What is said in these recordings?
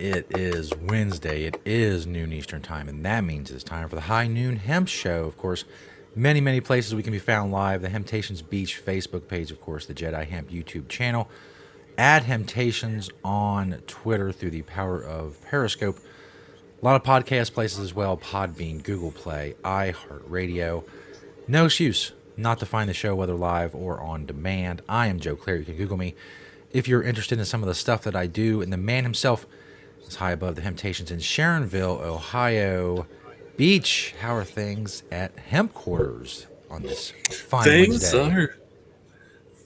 It is Wednesday. It is noon Eastern time, and that means it's time for the High Noon Hemp Show. Of course, many places we can be found live. The Hemptations Beach Facebook page, of course, the Jedi Hemp YouTube channel, at Hemptations on Twitter through the power of Periscope. A lot of podcast places as well: Podbean, Google Play, iHeartRadio. No excuse not to find the show, whether live or on demand. I am Joe Clare. You can Google me if you're interested in some of the stuff that I do. And the man himself is high above the Hemptations in Sharonville, Ohio. Beach, how are things at Hemp Quarters on this fine Things Wednesday? are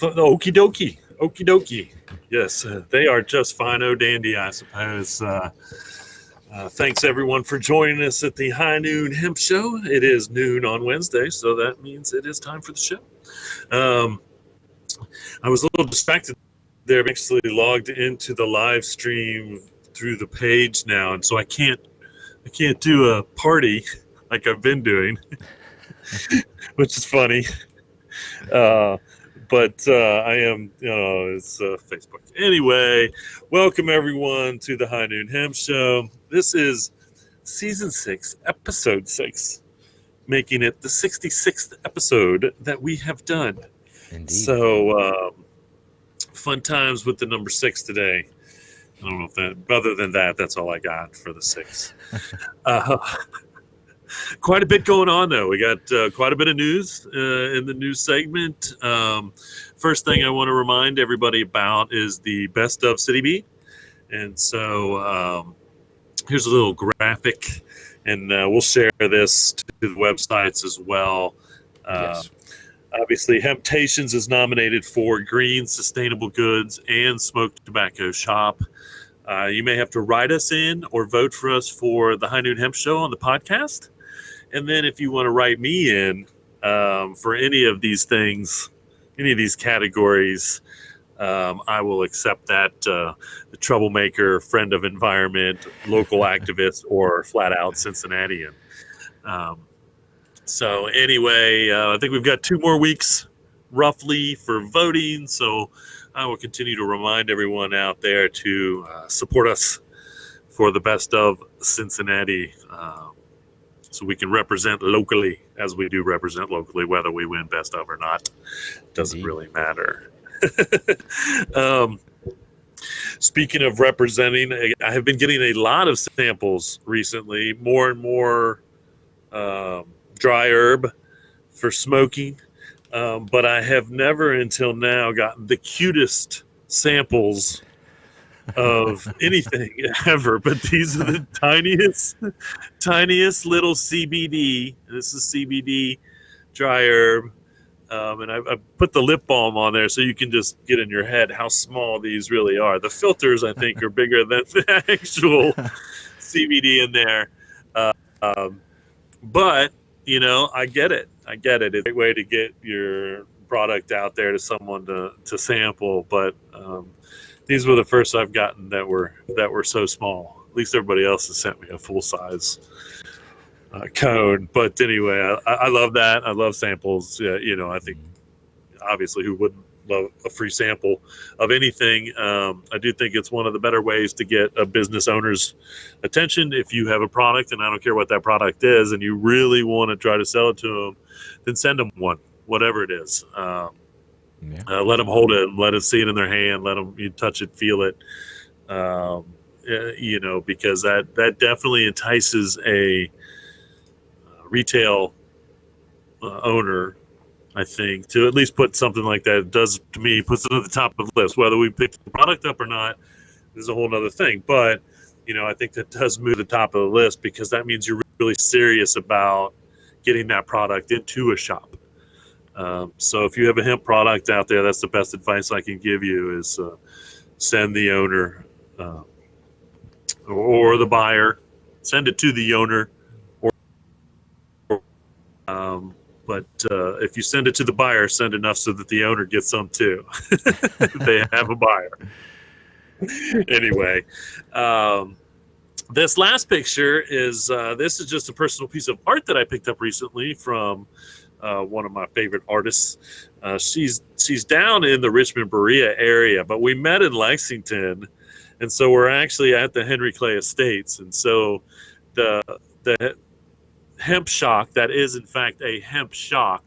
okie dokie. Okie dokie. Yes, they are just fine, dandy, I suppose. Thanks everyone for joining us at the High Noon Hemp Show. It is noon on Wednesday, so that means it is time for the show. I was a little distracted there. I'm actually logged into the live stream through the page now, and so I can't do a party like I've been doing, which is funny. But I am, it's Facebook. Anyway, welcome everyone to the High Noon Hemp Show. This is season 6, episode 6, making it the 66th episode that we have done. Indeed. So, fun times with the number 6 today. I don't know if that, other than that, that's all I got for the 6. Quite a bit going on, though. We got quite a bit of news in the news segment. First thing I want to remind everybody about is the Best of City Beat. And so here's a little graphic, and we'll share this to the websites as well. Yes. Obviously, Hemptations is nominated for Green Sustainable Goods and Smoked Tobacco Shop. You may have to write us in or vote for us for the High Noon Hemp Show on the podcast. And then if you want to write me in for any of these things, any of these categories, I will accept that. The troublemaker, friend of environment, local activist, or flat out Cincinnatian. So anyway, I think we've got 2 more weeks roughly for voting. So I will continue to remind everyone out there to support us for the Best of Cincinnati. So we can represent locally, as we do represent locally, whether we win Best of or not. Doesn't Indeed. really matter. Speaking of representing, I have been getting a lot of samples recently, more and more dry herb for smoking. But I have never until now gotten the cutest samples of anything ever. But these are the tiniest little CBD. This is CBD dry herb. And I put the lip balm on there so you can just get in your head how small these really are. The filters, I think, are bigger than the actual CBD in there. But, I get it. It's a great way to get your product out there to someone to sample. But these were the first I've gotten that were so small. At least everybody else has sent me a full-size cone. But anyway, I love that. I love samples. I think obviously who wouldn't love a free sample of anything. I do think it's one of the better ways to get a business owner's attention. If you have a product, and I don't care what that product is, and you really want to try to sell it to them, then send them one, whatever it is. Let them hold it, let them see it in their hand, let them touch it, feel it. Because that definitely entices a retail owner, I think, to at least put something like that. It does to me, puts it at the top of the list. Whether we pick the product up or not is a whole other thing. But I think that does move to the top of the list because that means you're really serious about getting that product into a shop. So if you have a hemp product out there, that's the best advice I can give you is send the owner or the buyer, send it to the owner. But if you send it to the buyer, send enough so that the owner gets some too. They have a buyer. Anyway, this last picture is this is just a personal piece of art that I picked up recently from one of my favorite artists. She's down in the Richmond Berea area, but we met in Lexington And so we're actually at the Henry Clay Estates. And so the the hemp shock, that is in fact a hemp shock.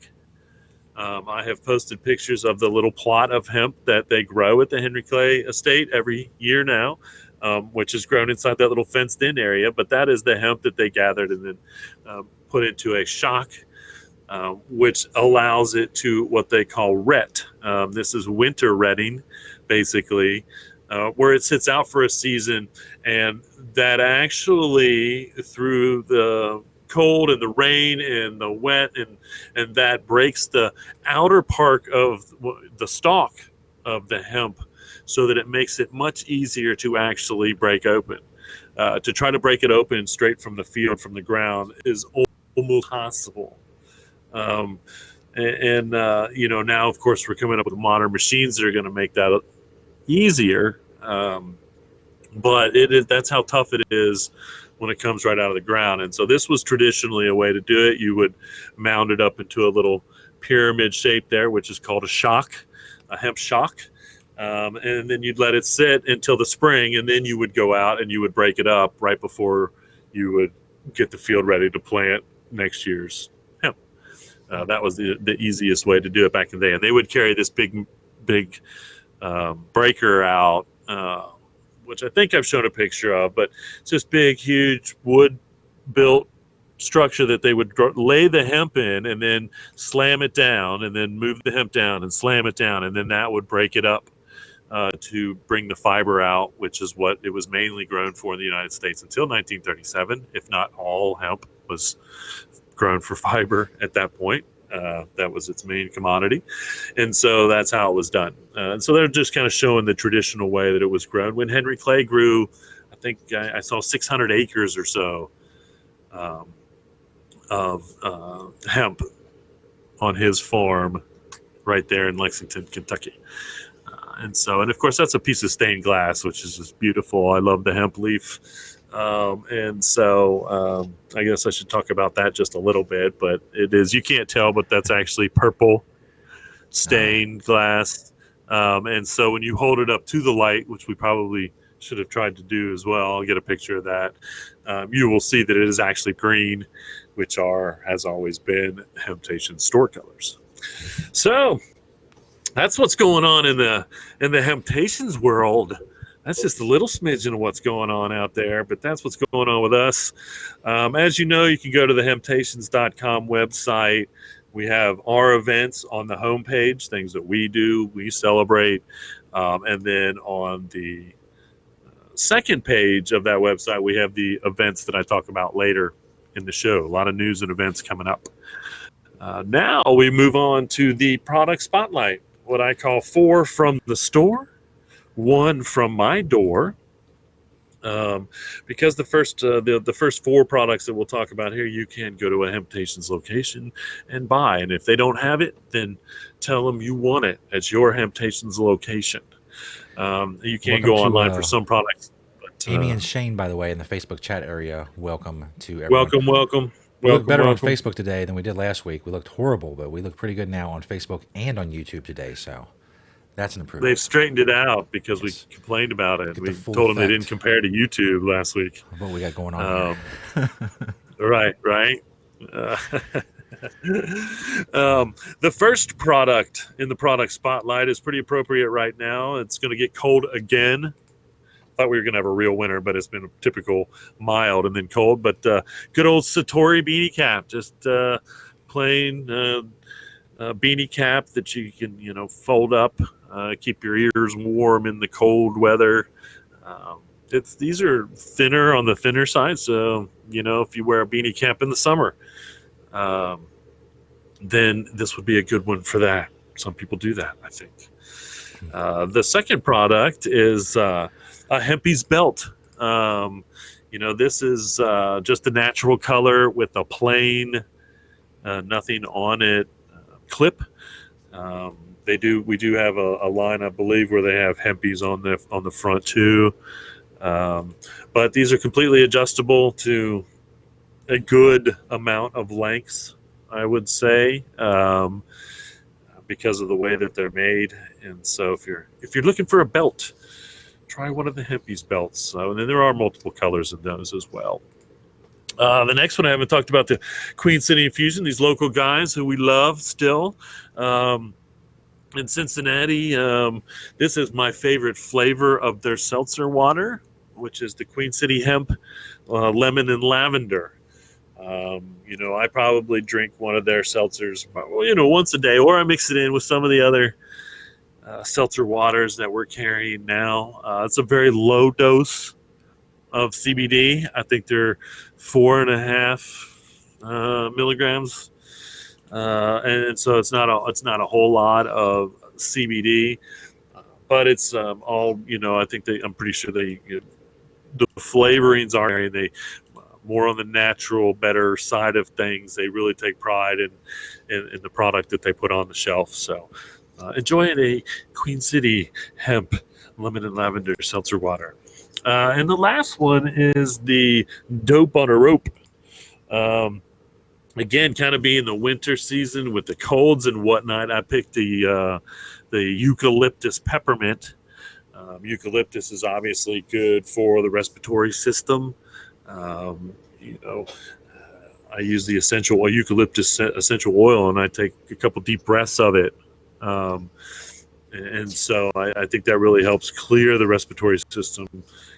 I have posted pictures of the little plot of hemp that they grow at the Henry Clay Estate every year now, which is grown inside that little fenced in area. But that is the hemp that they gathered and then put into a shock, which allows it to what they call ret. This is winter retting, basically, where it sits out for a season, and that actually, through the cold and the rain and the wet, and that breaks the outer part of the stalk of the hemp, so that it makes it much easier to actually break open. To try to break it open straight from the field, from the ground, is almost possible. Um, and now, of course, we're coming up with modern machines that are going to make that easier. But that's how tough it is when it comes right out of the ground. And so this was traditionally a way to do it. You would mount it up into a little pyramid shape there, which is called a hemp shock. And then you'd let it sit until the spring, and then you would go out and you would break it up right before you would get the field ready to plant next year's hemp. That was the easiest way to do it back in the day. And they would carry this big breaker out, which I think I've shown a picture of, but it's this big, huge wood-built structure that they would lay the hemp in and then slam it down, and then move the hemp down and slam it down, and then that would break it up to bring the fiber out, which is what it was mainly grown for in the United States until 1937. If not all hemp was grown for fiber at that point. That was its main commodity. And so that's how it was done. And so they're just kind of showing the traditional way that it was grown. When Henry Clay grew, I think I saw 600 acres or so of hemp on his farm right there in Lexington, Kentucky. And of course, that's a piece of stained glass, which is just beautiful. I love the hemp leaf. I guess I should talk about that just a little bit, but you can't tell, but that's actually purple stained glass. And so when you hold it up to the light, which we probably should have tried to do as well, I'll get a picture of that. You will see that it is actually green, which has always been Hemptation store colors. So that's what's going on in the Hemptations world. That's just a little smidgen of what's going on out there, but that's what's going on with us. As you know, you can go to the Hemptations.com website. We have our events on the homepage, things that we do, we celebrate. And then on the second page of that website, we have the events that I talk about later in the show. A lot of news and events coming up. Now we move on to the product spotlight, what I call 4 from the store, 1 from my door, because the first 4 products that we'll talk about here, you can go to a Hemptations location and buy, and if they don't have it, then tell them you want it at your Hemptations location. You can go online for some products. But, Amy and Shane, by the way, in the Facebook chat area, welcome to everyone. Welcome. We look better on Facebook today than we did last week. We looked horrible, but we look pretty good now on Facebook and on YouTube today, so that's an improvement. They've straightened it out because we complained about it. We told them they didn't compare to YouTube last week. What we got going on here. Right. The first product in the product spotlight is pretty appropriate right now. It's going to get cold again. Thought we were going to have a real winter, but it's been a typical mild and then cold. But good old Satori beanie cap, just plain beanie cap that you can fold up, keep your ears warm in the cold weather. These are thinner on the thinner side, so if you wear a beanie cap in the summer, then this would be a good one for that. Some people do that, I think. The second product is a Hempy's belt. This is just a natural color with a plain, nothing on it clip. We do have a line, I believe, where they have Hempies on the front too. But these are completely adjustable to a good amount of lengths, I would say, because of the way that they're made. And so if you're looking for a belt try one of the Hempies belts. So, and then there are multiple colors in those as well. The next one I haven't talked about, the Queen City Infusion. These local guys who we love still. In Cincinnati, this is my favorite flavor of their seltzer water, which is the Queen City Hemp lemon and lavender. I probably drink one of their seltzers, once a day, or I mix it in with some of the other seltzer waters that we're carrying now. It's a very low dose of CBD. I think they're 4.5 milligrams, and so it's not a whole lot of CBD, but it's all I think I'm pretty sure the flavorings are they more on the natural, better side of things. They really take pride in the product that they put on the shelf. So enjoying a Queen City Hemp lemon and lavender seltzer water. And the last one is the Dope on a Rope. Um, Again, kind of being the winter season with the colds and whatnot, I picked the eucalyptus peppermint. Eucalyptus is obviously good for the respiratory system. Um, you know, I use the eucalyptus essential oil, and I take a couple deep breaths of it. Um, and so I think that really helps clear the respiratory system,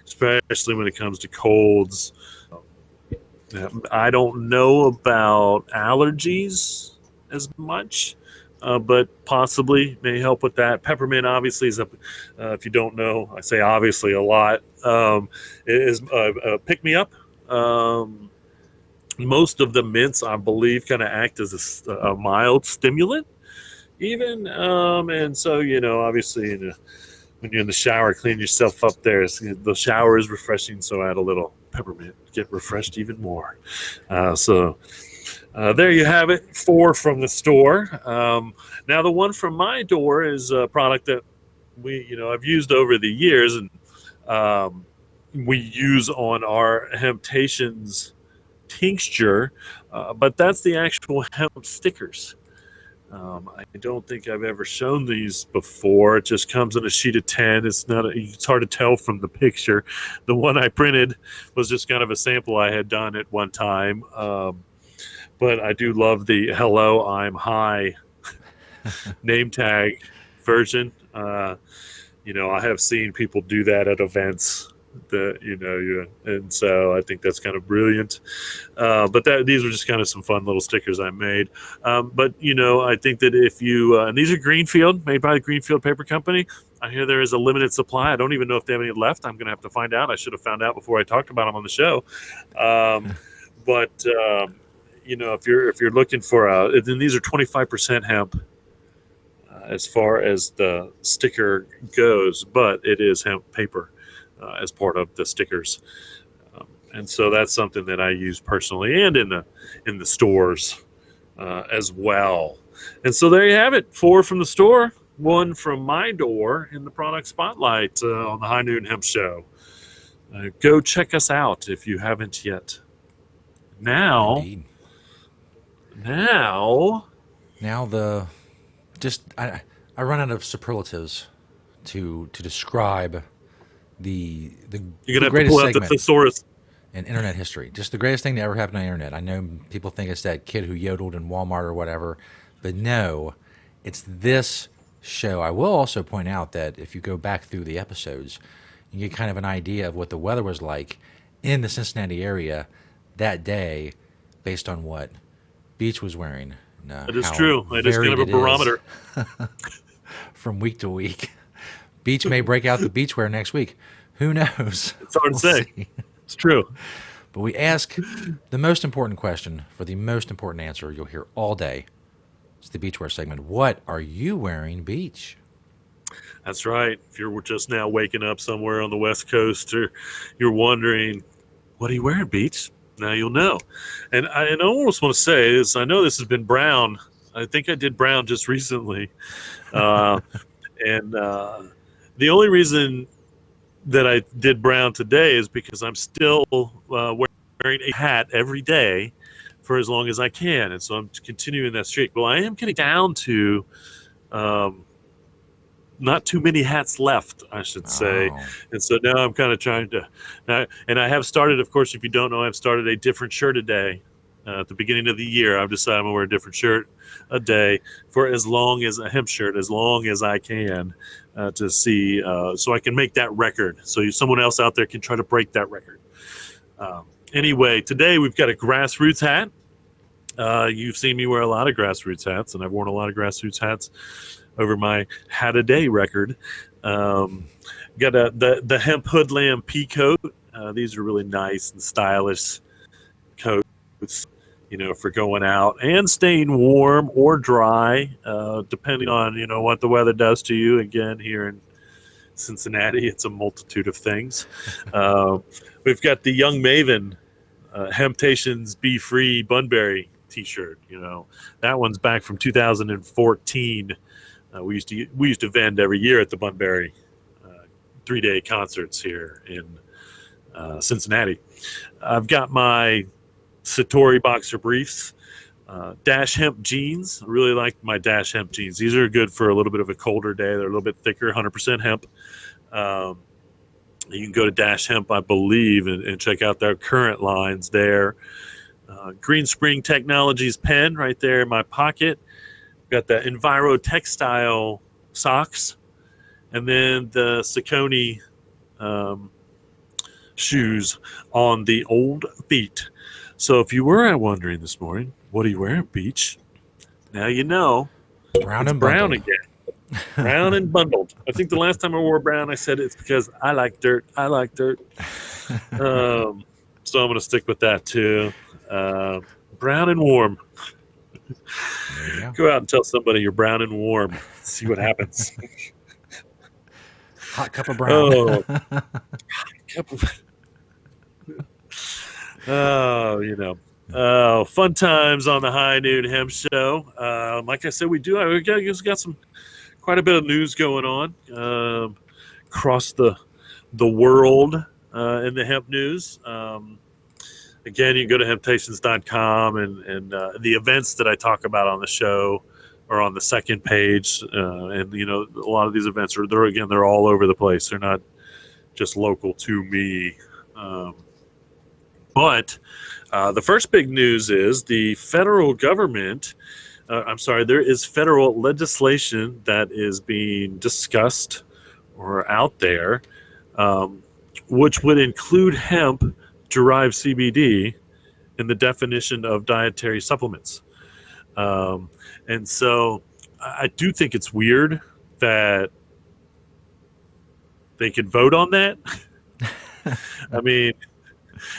especially when it comes to colds. I don't know about allergies as much, but possibly may help with that. Peppermint obviously is if you don't know, I say obviously a lot, is a pick me up. Most of the mints, I believe, kind of act as a mild stimulant, even. And so, obviously, when you're in the shower, clean yourself up there. The shower is refreshing, so add a little peppermint, get refreshed even more. So there you have it, 4 from the store. Now, the one from my door is a product that I've used over the years, and we use on our Hemptations tincture, but that's the actual hemp stickers. I don't think I've ever shown these before. It just comes in a sheet of 10. It's hard to tell from the picture. The one I printed was just kind of a sample I had done at one time. But I do love the "Hello, I'm high" name tag version. I have seen people do that at events. And so I think that's kind of brilliant. But these were just kind of some fun little stickers I made. But I think that if you and these are Greenfield, made by the Greenfield Paper Company. I hear there is a limited supply. I don't even know if they have any left. I'm going to have to find out. I should have found out before I talked about them on the show. But if you're looking for then these are 25% hemp. As far as the sticker goes, but it is hemp paper as part of the stickers, and so that's something that I use personally and in the stores as well. And so there you have it, 4 from the store, 1 from my door in the product spotlight on the High Noon Hemp Show. Go check us out if you haven't yet. Indeed. Now I run out of superlatives to describe the you're gonna have to greatest pull out the segment thesaurus. in internet history. Just the greatest thing to ever happen on the internet. I know people think it's that kid who yodeled in Walmart or whatever, but no, it's this show. I will also point out that if you go back through the episodes, you get kind of an idea of what the weather was like in the Cincinnati area that day based on what Beach was wearing. It is true. It is kind of a barometer. From week to week. Beach may break out the beachwear next week. Who knows? It's hard to say. See. It's true. But we ask the most important question for the most important answer you'll hear all day. It's the beachwear segment. What are you wearing, Beach? That's right. If you're just now waking up somewhere on the West Coast, or you're wondering, what are you wearing, Beach? Now you'll know. And I almost want to say is, I know this has been brown. I think I did brown just recently. And the only reason that I did brown today is because I'm still wearing a hat every day for as long as I can. And so I'm continuing that streak. Well, I am getting down to not too many hats left, I should say. Oh, And so now I'm kind of trying to, and I have started, of course, if you don't know, I've started a different shirt a day. At the beginning of the year, I've decided I'm going to wear a different shirt a day for as long as a hemp shirt, as long as I can, to see, so I can make that record. So someone else out there can try to break that record. Anyway, today we've got a grassroots hat. You've seen me wear a lot of grassroots hats, and I've worn a lot of grassroots hats over my hat a day record. Got the hemp hoodlamb pea coat. These are really nice and stylish coats, for going out and staying warm or dry, depending on what the weather does to you. Again, here in Cincinnati, it's a multitude of things. We've got the Young Maven Hemptations Be Free Bunbury T-shirt. That one's back from 2014. We used to vend every year at the Bunbury 3-day concerts here in Cincinnati. I've got my Satori boxer briefs, Dash Hemp jeans. I really like my Dash Hemp jeans. These are good for a little bit of a colder day. They're a little bit thicker, 100% hemp. You can go to Dash Hemp, I believe, and check out their current lines there. Green Spring Technologies pen right there in my pocket. Got the Enviro Textile socks, and then the Saucony shoes on the old feet. So if you were wondering this morning, what are you wearing, Beach? Now you know. brown It's and brown bundled. again. Brown and bundled. I think the last time I wore brown, I said it's because I like dirt. I like dirt. So I'm going to stick with that too. Brown and warm. There you go. Go out and tell somebody you're brown and warm. See what happens. Hot cup of brown. Oh, fun times on the High Noon Hemp Show. Like I said, we got some quite a bit of news going on across the world in the hemp news. Again, you can go to hemptations.com, and the events that I talk about on the show are on the second page. And a lot of these events they're all over the place. They're not just local to me. But the first big news is the federal government. There is federal legislation that is being discussed or out there, which would include hemp-derived CBD in the definition of dietary supplements. And so I do think it's weird that they could vote on that. I mean,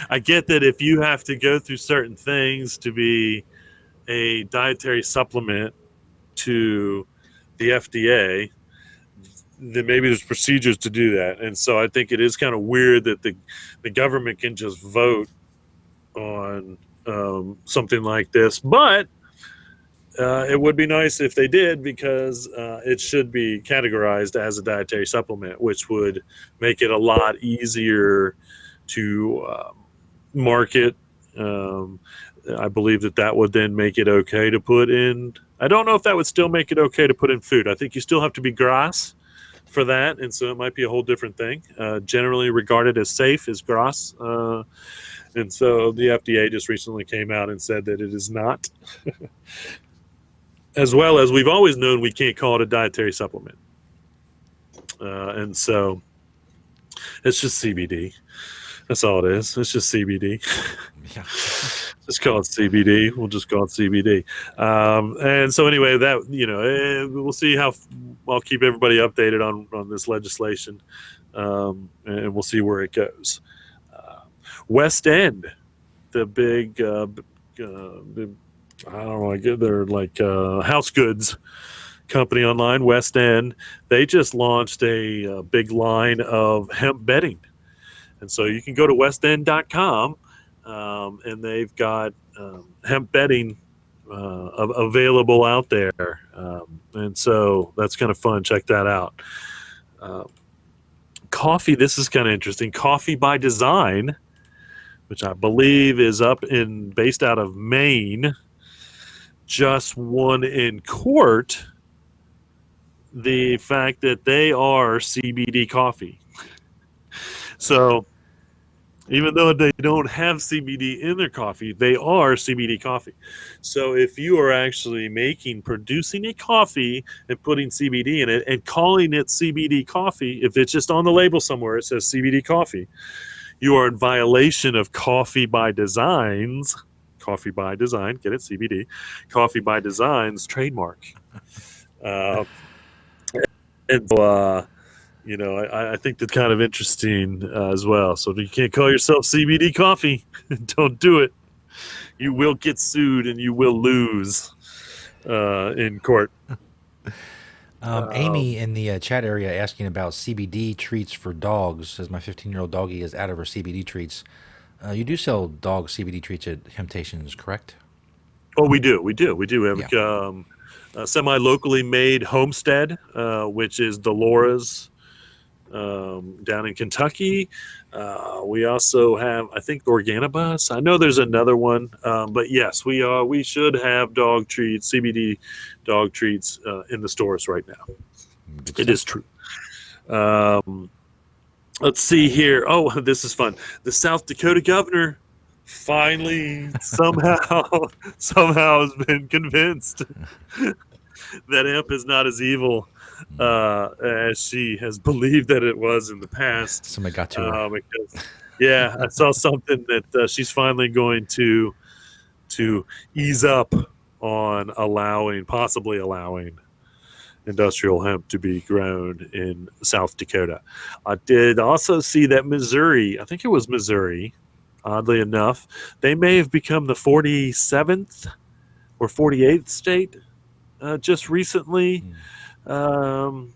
I get that if you have to go through certain things to be a dietary supplement to the FDA, then maybe there's procedures to do that. And so I think it is kind of weird that the government can just vote on something like this. But it would be nice if they did, because it should be categorized as a dietary supplement, which would make it a lot easier to market. I believe that would then make it okay to put in. I don't know if that would still make it okay to put in food. I think you still have to be grass for that, and so it might be a whole different thing. Generally regarded as safe is grass, and so the FDA just recently came out and said that it is not. As well as we've always known, we can't call it a dietary supplement, and so it's just CBD. That's all it is. It's just CBD. Yeah. Just call it CBD. We'll just call it CBD. And so anyway, that we'll see how. I'll keep everybody updated on this legislation, and we'll see where it goes. West End, the big, I don't know, they're like house goods company online. West End, they just launched a big line of hemp bedding. And so you can go to westend.com, and they've got hemp bedding available out there. And so that's kind of fun. Check that out. Coffee, this is kind of interesting. Coffee by Design, which I believe is based out of Maine, just won in court the fact that they are CBD coffee. So even though they don't have CBD in their coffee, they are CBD coffee. So if you are actually producing a coffee and putting CBD in it and calling it CBD coffee, if it's just on the label somewhere, it says CBD coffee, you are in violation of Coffee by Design, get it, CBD, Coffee by Design's trademark. Uh, and I think that's kind of interesting as well. So you can't call yourself CBD coffee. Don't do it. You will get sued and you will lose in court. Amy Um, in the chat area asking about CBD treats for dogs. Says my 15-year-old doggy is out of her CBD treats. You do sell dog CBD treats at Temptations, correct? oh, we do. We have Yeah. a semi-locally made Homestead, which is Dolores down in Kentucky. We also have, I think, Organibus. I know there's another one, but yes, we should have dog treats, CBD dog treats in the stores right now. Good It is stuff. true. Um, let's see here. Oh, this is fun. The South Dakota governor finally somehow has been convinced that hemp is not as evil as she has believed that it was in the past. Somebody got to her. Because, yeah, I saw something that she's finally going to ease up on possibly allowing industrial hemp to be grown in South Dakota. I did also see that Missouri, I think it was Missouri, oddly enough, they may have become the 47th or 48th state just recently um,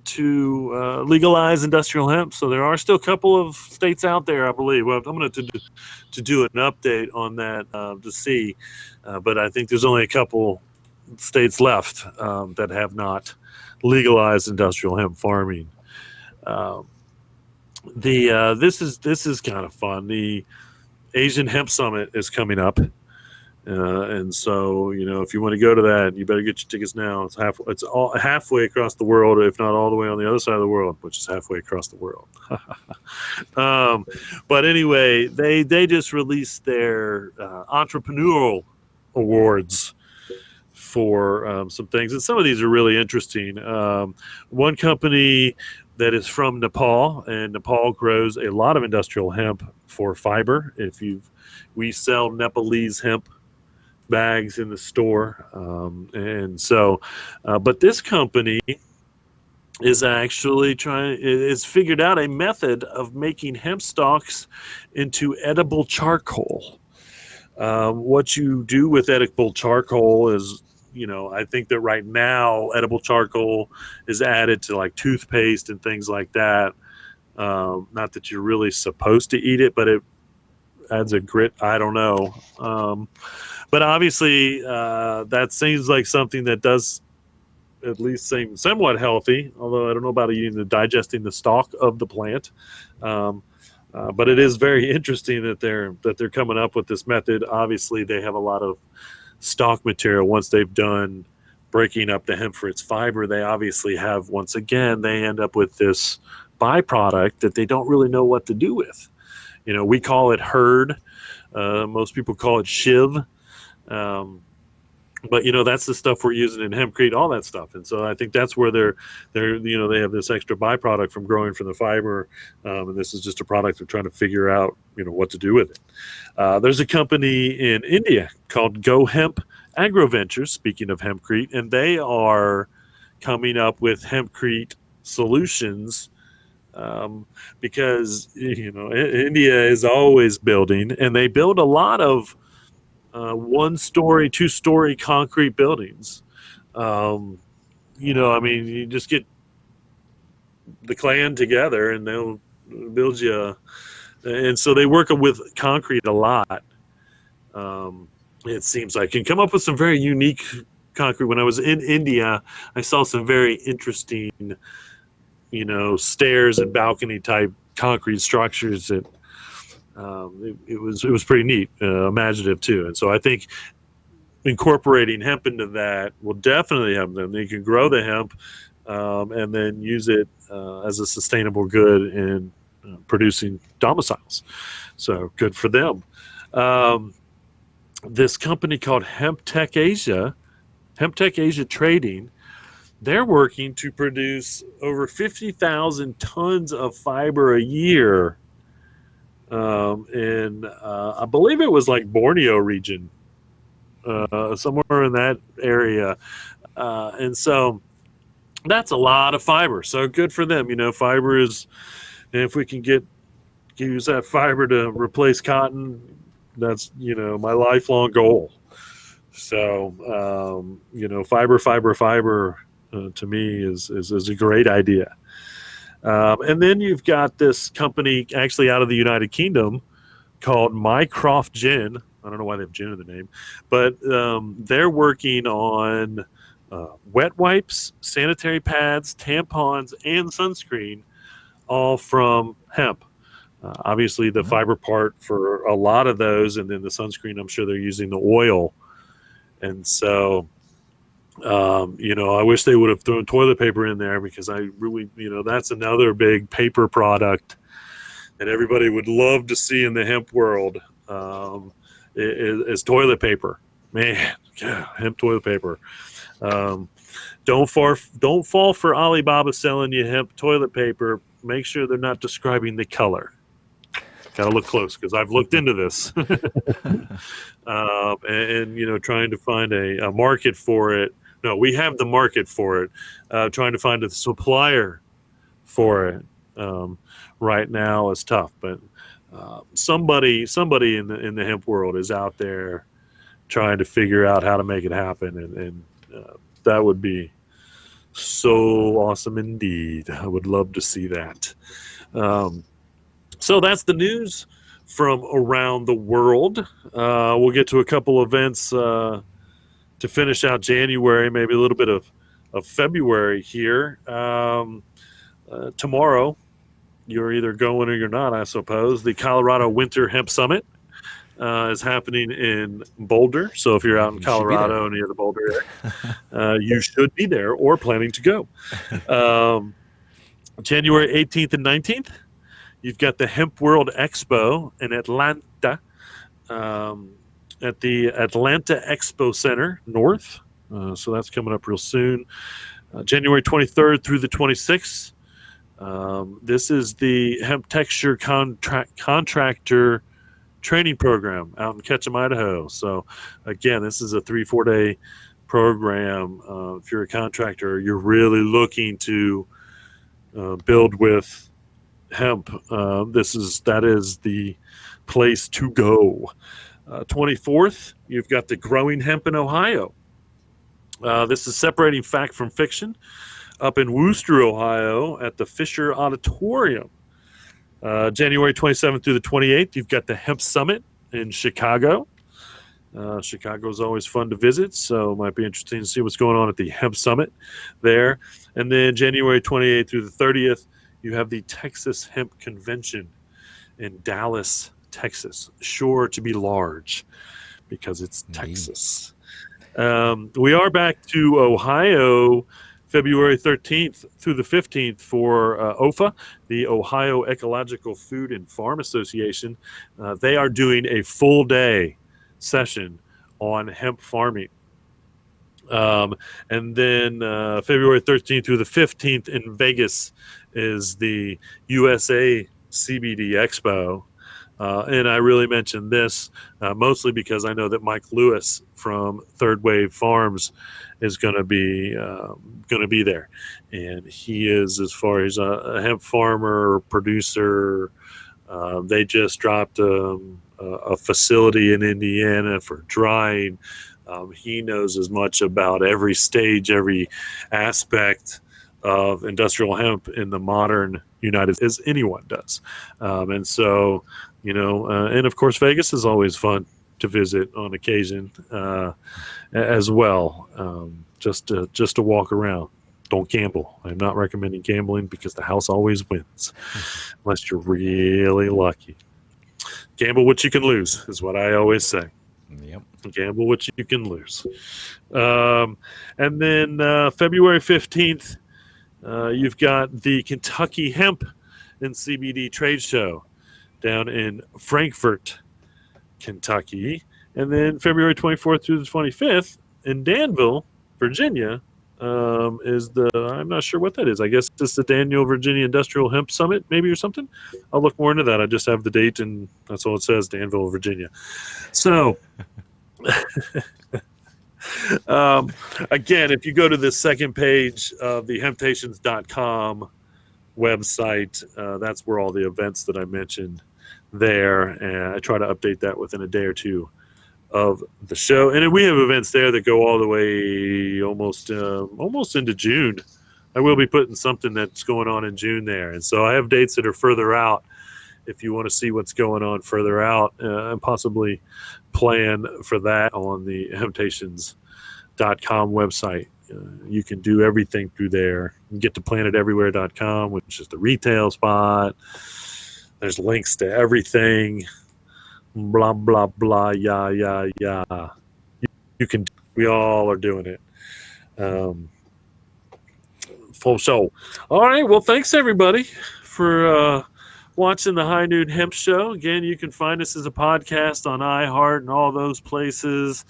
to legalize industrial hemp. So there are still a couple of states out there, I believe. Well, I'm going to do an update on that to see, but I think there's only a couple states left that have not legalized industrial hemp farming. Um, the this is kind of fun. The Asian Hemp Summit is coming up. And so, if you want to go to that, you better get your tickets now. It's all halfway across the world, if not all the way on the other side of the world, which is halfway across the world. um, but anyway, they just released their entrepreneurial awards for some things, and some of these are really interesting. One company that is from Nepal, and Nepal grows a lot of industrial hemp for fiber. We sell Nepalese hemp bags in the store. But this company is actually is figured out a method of making hemp stalks into edible charcoal. What you do with edible charcoal is, I think that right now edible charcoal is added to like toothpaste and things like that. Not that you're really supposed to eat it, but it adds a grit. I don't know. But obviously, that seems like something that does at least seem somewhat healthy. Although I don't know about digesting the stalk of the plant. But it is very interesting that they're coming up with this method. Obviously, they have a lot of stock material once they've done breaking up the hemp for its fiber. They obviously have, once again, they end up with this byproduct that they don't really know what to do with. We call it hurd. Most people call it shiv. But that's the stuff we're using in hempcrete, all that stuff, and so I think that's where they have this extra byproduct from growing from the fiber, and this is just a product they're trying to figure out what to do with it. There's a company in India called Go Hemp AgroVentures. Speaking of hempcrete, and they are coming up with hempcrete solutions. Because India is always building, and they build a lot of 1-story, 2-story concrete buildings. You just get the clan together and they'll build you. And so they work with concrete a lot. It seems like, and come up with some very unique concrete. When I was in India, I saw some very interesting, stairs and balcony type concrete structures that it was pretty neat, imaginative too. And so I think incorporating hemp into that will definitely help them. They can grow the hemp and then use it as a sustainable good in producing domiciles. So good for them. Um, this company called Hemp Tech Asia Trading, they're working to produce over 50,000 tons of fiber a year in, I believe it was like Borneo region, somewhere in that area. And so that's a lot of fiber. So good for them. Fiber is, and if we can use that fiber to replace cotton, that's, my lifelong goal. So, fiber to me is a great idea. And then you've got this company actually out of the United Kingdom called Mycroft Gin. I don't know why they have gin in the name, but they're working on wet wipes, sanitary pads, tampons, and sunscreen, all from hemp. Obviously, the fiber part for a lot of those, and then the sunscreen, I'm sure they're using the oil. And so, I wish they would have thrown toilet paper in there, because I really, that's another big paper product that everybody would love to see in the hemp world, is toilet paper. Man, yeah, hemp toilet paper. Um, don't fall for Alibaba selling you hemp toilet paper. Make sure they're not describing the color. Got to look close, because I've looked into this, and trying to find a market for it. No, we have the market for it. Trying to find a supplier for it right now is tough. But somebody in the hemp world is out there trying to figure out how to make it happen, and that would be so awesome indeed. I would love to see that. So that's the news from around the world. We'll get to a couple events to finish out January, maybe a little bit of February here. Tomorrow, you're either going or you're not, I suppose. The Colorado Winter Hemp Summit is happening in Boulder. So if you're out in Colorado near the Boulder area, you should be there or planning to go. January 18th and 19th, you've got the Hemp World Expo in Atlanta, at the Atlanta Expo Center North. So that's coming up real soon. January 23rd through the 26th. This is the Hemp Texture Contractor Training Program out in Ketchum, Idaho. So, again, this is a 3-4 day program. If you're a contractor, you're really looking to build with hemp. That is the place to go. 24th, you've got the Growing Hemp in Ohio. This is separating fact from fiction up in Wooster, Ohio at the Fisher Auditorium. January 27th through the 28th, you've got the Hemp Summit in Chicago. Chicago is always fun to visit, so it might be interesting to see what's going on at the Hemp Summit there. And then January 28th through the 30th, you have the Texas Hemp Convention in Dallas, Texas. Sure to be large because it's Texas. We are back to Ohio February 13th through the 15th for OFA, the Ohio Ecological Food and Farm Association. They are doing a full day session on hemp farming. And then February 13th through the 15th in Vegas is the USA CBD Expo. And I really mentioned this mostly because I know that Mike Lewis from Third Wave Farms is going to be there, and he is, as far as a hemp farmer, producer. They just dropped a facility in Indiana for drying. He knows as much about every stage, every aspect of industrial hemp in the modern United States as anyone does. And so, and of course, Vegas is always fun to visit on occasion as well, just to walk around. Don't gamble. I'm not recommending gambling because the house always wins, unless you're really lucky. Gamble what you can lose is what I always say. Yep. Gamble what you can lose. And then February 15th, You've got the Kentucky Hemp and CBD Trade Show down in Frankfort, Kentucky. And then February 24th through the 25th in Danville, Virginia, is I'm not sure what that is. I guess it's the Daniel Virginia Industrial Hemp Summit, maybe, or something. I'll look more into that. I just have the date, and that's all it says, Danville, Virginia. So, again, if you go to the second page of the hemptations.com website, that's where all the events that I mentioned there, and I try to update that within a day or two of the show. And then we have events there that go all the way almost into June. I will be putting something that's going on in June there, and so I have dates that are further out. If you want to see what's going on further out, and possibly plan for that on the hemptations.com website. You can do everything through there. You get to planeteverywhere.com, which is the retail spot. There's links to everything. Blah, blah, blah, yeah. You can, we all are doing it. Full show. All right. Well, thanks everybody for watching the High Noon Hemp Show. Again, you can find us as a podcast on iHeart and all those places.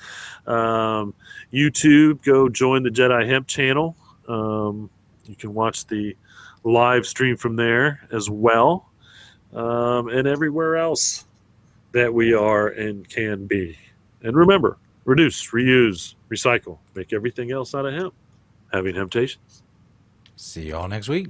YouTube, go join the Jedi Hemp channel. You can watch the live stream from there as well, and everywhere else that we are and can be. And remember, reduce, reuse, recycle, make everything else out of hemp. Having Hemptations. See y'all next week.